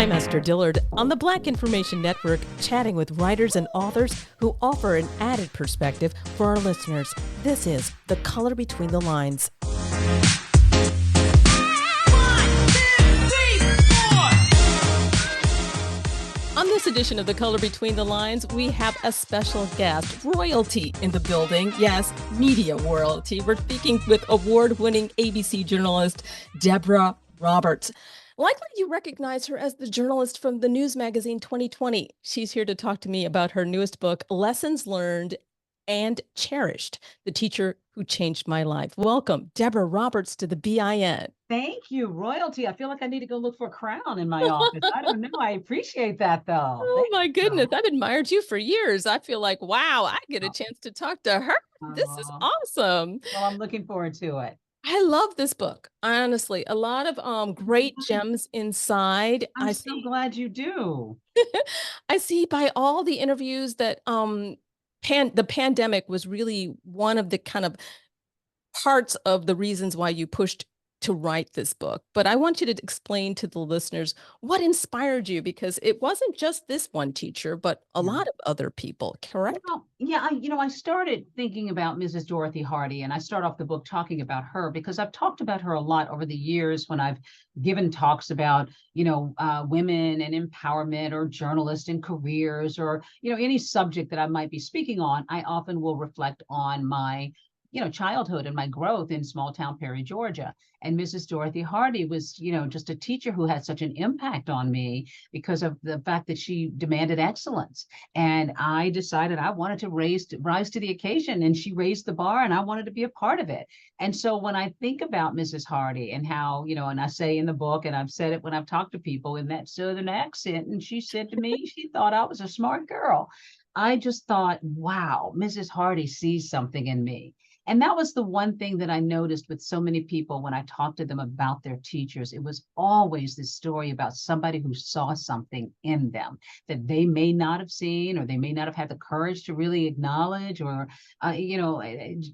I'm Esther Dillard on the Black Information Network, chatting with writers and authors who offer an added perspective for our listeners. This is The Color Between the Lines. On this edition of The Color Between the Lines, we have a special guest, royalty in the building. Yes, media royalty. We're speaking with award-winning ABC journalist, Deborah Roberts. Likely you recognize her as the journalist from the news magazine 2020. She's here to talk to me about her newest book, Lessons Learned and Cherished, the teacher who changed my life. Welcome, Deborah Roberts, to the BIN. Thank you, royalty. I feel like I need to go look for a crown in my office. I don't know. I appreciate that, though. Oh, my goodness. I've admired you for years. I feel like, wow, I get a chance to talk to her. This is awesome. Well, I'm looking forward to it. I love this book. Honestly, a lot of great gems inside. I'm so glad you do. I see by all the interviews that the pandemic was really one of the kind of parts of the reasons why you pushed to write this book. But I want you to explain to the listeners what inspired you, because it wasn't just this one teacher, but a lot of other people, correct? Well, yeah, I started thinking about Mrs. Dorothy Hardy, and I start off the book talking about her because I've talked about her a lot over the years when I've given talks about, women and empowerment or journalists and careers or, any subject that I might be speaking on. I often will reflect on my childhood and my growth in small town Perry, Georgia. And Mrs. Dorothy Hardy was, just a teacher who had such an impact on me because of the fact that she demanded excellence. And I decided I wanted to rise to the occasion, and she raised the bar, and I wanted to be a part of it. And so when I think about Mrs. Hardy and how, and I say in the book, and I've said it when I've talked to people in that Southern accent, and she said to me, she thought I was a smart girl. I just thought, wow, Mrs. Hardy sees something in me. And that was the one thing that I noticed with so many people when I talked to them about their teachers. It was always this story about somebody who saw something in them that they may not have seen, or they may not have had the courage to really acknowledge, or,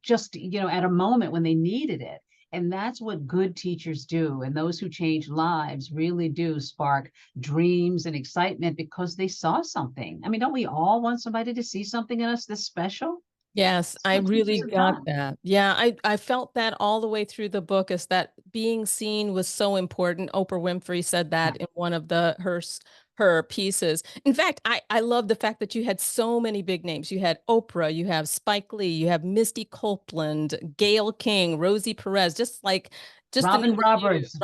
just, at a moment when they needed it. And that's what good teachers do. And those who change lives really do spark dreams and excitement because they saw something. I mean, don't we all want somebody to see something in us that's special? Yes, I really got that. Yeah, I felt that all the way through the book, is that being seen was so important. Oprah Winfrey said that in one of her pieces. In fact, I love the fact that you had so many big names. You had Oprah, you have Spike Lee, you have Misty Copeland, Gayle King, Rosie Perez, just Robin Roberts.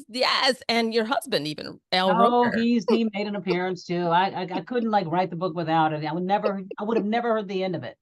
Yes. And your husband, even Al Oh, Roker. he made an appearance too. I couldn't write the book without it. I would have never heard the end of it.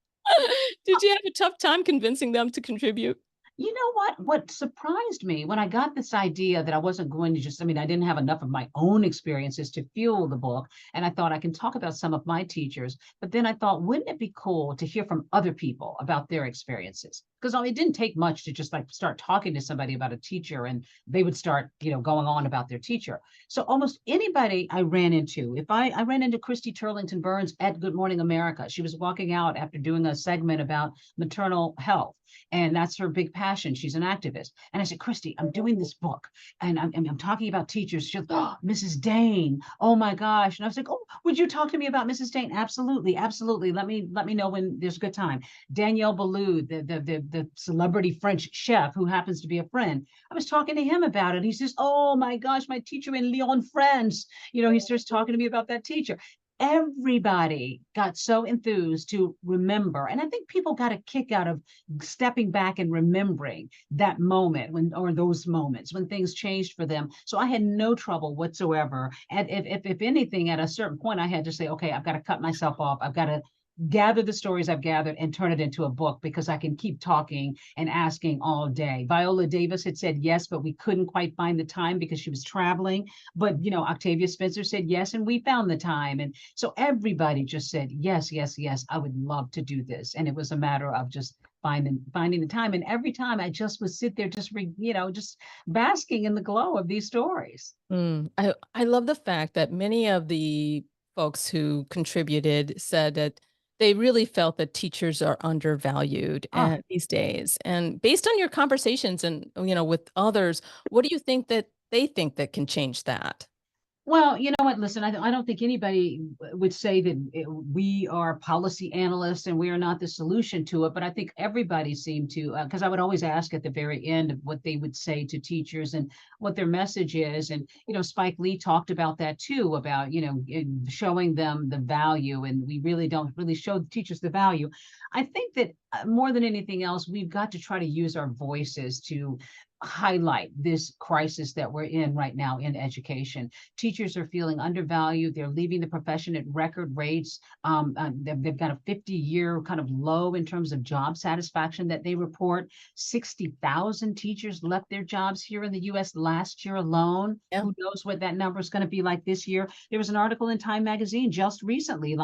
Did you have a tough time convincing them to contribute? You know what? What surprised me when I got this idea that I wasn't going to I didn't have enough of my own experiences to fuel the book. And I thought I can talk about some of my teachers. But then I thought, wouldn't it be cool to hear from other people about their experiences? Because it didn't take much to just start talking to somebody about a teacher, and they would start, going on about their teacher. So almost anybody I ran into, if I ran into Christy Turlington Burns at Good Morning America, she was walking out after doing a segment about maternal health. And that's her big passion. She's an activist. And I said, Christy, I'm doing this book, and I'm talking about teachers. She's like, oh, Mrs. Dane. Oh my gosh. And I was like, oh, would you talk to me about Mrs. Dane? Absolutely. Absolutely. Let me know when there's a good time. Daniel Ballou, the celebrity French chef who happens to be a friend. I was talking to him about it. He says, oh my gosh, my teacher in Lyon, France. He starts talking to me about that teacher. Everybody got so enthused to remember. And I think people got a kick out of stepping back and remembering that moment or those moments when things changed for them. So I had no trouble whatsoever. And if anything, at a certain point, I had to say, okay, I've got to cut myself off. I've got to gather the stories I've gathered and turn it into a book, because I can keep talking and asking all day. Viola Davis had said yes, but we couldn't quite find the time because she was traveling. But, Octavia Spencer said yes, and we found the time. And so everybody just said, yes, yes, yes, I would love to do this. And it was a matter of just finding the time. And every time I just would sit there, just basking in the glow of these stories. I love the fact that many of the folks who contributed said that they really felt that teachers are undervalued these days. And based on your conversations and, with others, what do you think that they think that can change that? Well, you know what? Listen, I don't think anybody would say that we are policy analysts and we are not the solution to it. But I think everybody seemed to, because I would always ask at the very end of what they would say to teachers and what their message is. And, Spike Lee talked about that too, about, showing them the value. And we really don't really show the teachers the value. I think that more than anything else, we've got to try to use our voices to highlight this crisis that we're in right now in education. Teachers are feeling undervalued. They're leaving the profession at record rates. They've got a 50-year kind of low in terms of job satisfaction that they report. 60,000 teachers left their jobs here in the U.S. last year alone. Yeah. Who knows what that number is going to be like this year? There was an article in Time magazine just recently,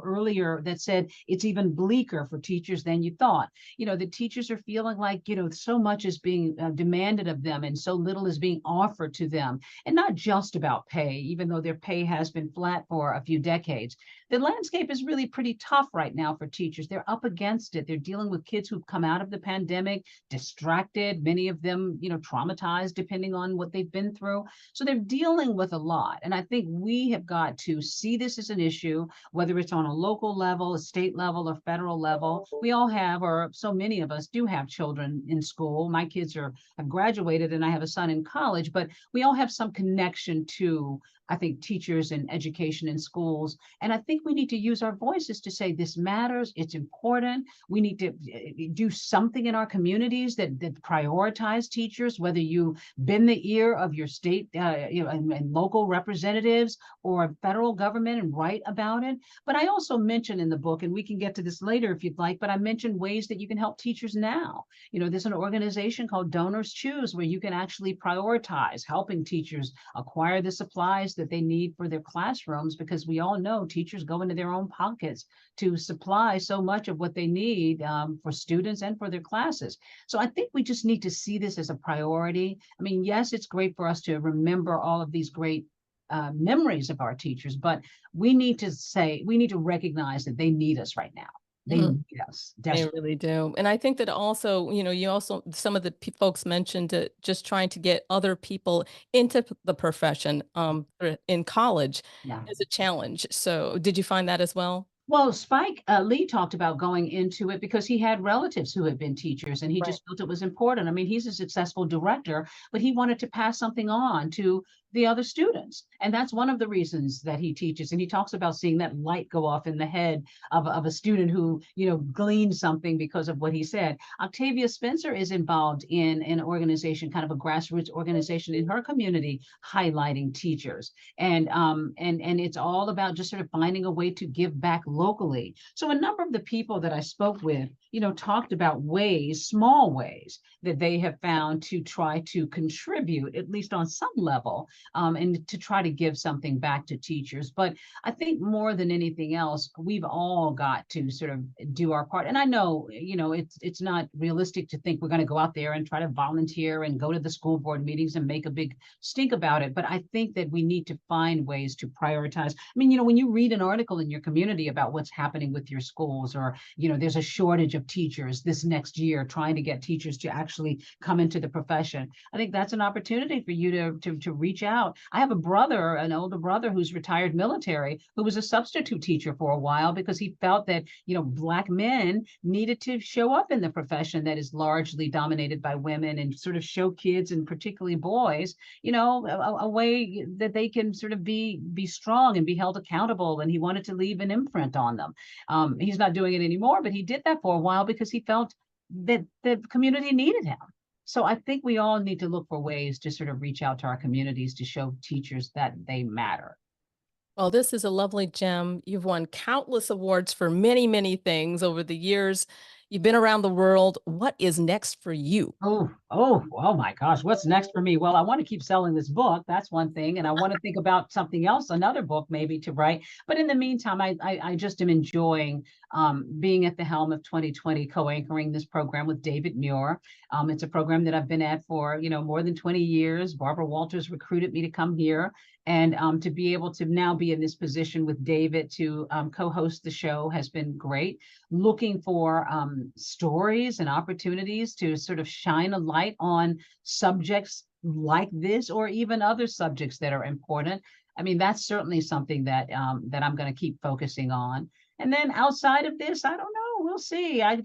earlier, that said it's even bleaker for teachers than you thought. The teachers are feeling like, so much is being demanded of them and so little is being offered to them. And not just about pay, even though their pay has been flat for a few decades. The landscape is really pretty tough right now for teachers. They're up against it. They're dealing with kids who've come out of the pandemic, distracted, many of them, traumatized, depending on what they've been through. So they're dealing with a lot. And I think we have got to see this as an issue, whether it's on a local level, a state level, or federal level. We all have, or so many of us do have children in school. My kids have graduated and I have a son in college, but we all have some connection to, I think, teachers and education in schools. And I think we need to use our voices to say this matters, it's important. We need to do something in our communities that prioritize teachers, whether you bend the ear of your state and local representatives or federal government and write about it. But I also mentioned in the book, and we can get to this later if you'd like, but I mentioned ways that you can help teachers now. There's an organization called Donors Choose where you can actually prioritize helping teachers acquire the supplies that they need for their classrooms, because we all know teachers go into their own pockets to supply so much of what they need for students and for their classes. So I think we just need to see this as a priority. I mean, yes, it's great for us to remember all of these great memories of our teachers, but we need to recognize that they need us right now. They need us They desperately. really do. And I think that also, some of the folks mentioned just trying to get other people into the profession in college Yeah. is a challenge. So did you find that as well? Well, Spike Lee talked about going into it because he had relatives who had been teachers and he Right. just felt it was important. I mean, he's a successful director, but he wanted to pass something on to the other students. And that's one of the reasons that he teaches. And he talks about seeing that light go off in the head of a student who, gleaned something because of what he said. Octavia Spencer is involved in an organization, kind of a grassroots organization in her community, highlighting teachers. And it's all about just sort of finding a way to give back locally. So a number of the people that I spoke with, talked about ways, small ways, that they have found to try to contribute, at least on some level, and to try to give something back to teachers. But I think more than anything else, we've all got to sort of do our part. And I know, it's not realistic to think we're going to go out there and try to volunteer and go to the school board meetings and make a big stink about it. But I think that we need to find ways to prioritize. I mean, when you read an article in your community about what's happening with your schools, or, there's a shortage of teachers this next year, trying to get teachers to actually come into the profession, I think that's an opportunity for you to reach out. I have a brother, an older brother who's retired military, who was a substitute teacher for a while because he felt that, Black men needed to show up in the profession that is largely dominated by women and sort of show kids, and particularly boys, a way that they can sort of be strong and be held accountable. And he wanted to leave an imprint on them. He's not doing it anymore, but he did that for a while because he felt that the community needed him. So I think we all need to look for ways to sort of reach out to our communities to show teachers that they matter. Well, this is a lovely gem. You've won countless awards for many, many things over the years. You've been around the world. What is next for you? Oh my gosh. What's next for me? Well, I want to keep selling this book. That's one thing. And I want to think about something else, another book maybe to write. But in the meantime, I just am enjoying being at the helm of 2020, co-anchoring this program with David Muir. It's a program that I've been at for, more than 20 years. Barbara Walters recruited me to come here. And to be able to now be in this position with David to co-host the show has been great. Looking for stories and opportunities to sort of shine a light on subjects like this, or even other subjects that are important. I mean, that's certainly something that that I'm going to keep focusing on. And then outside of this, I don't know. We'll see. I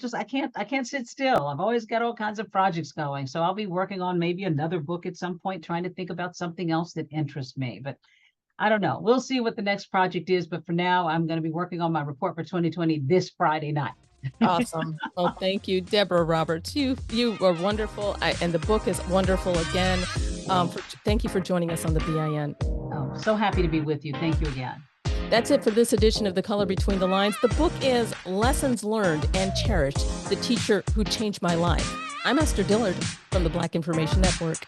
can't sit still. I've always got all kinds of projects going. So I'll be working on maybe another book at some point, trying to think about something else that interests me. But I don't know. We'll see what the next project is. But for now, I'm going to be working on my report for 2020 this Friday night. Awesome. Well, thank you, Deborah Roberts. You are wonderful, and the book is wonderful again. Thank you for joining us on the BIN. Oh, so happy to be with you. Thank you again. That's it for this edition of The Color Between the Lines. The book is Lessons Learned and Cherished, The Teacher Who Changed My Life. I'm Esther Dillard from the Black Information Network.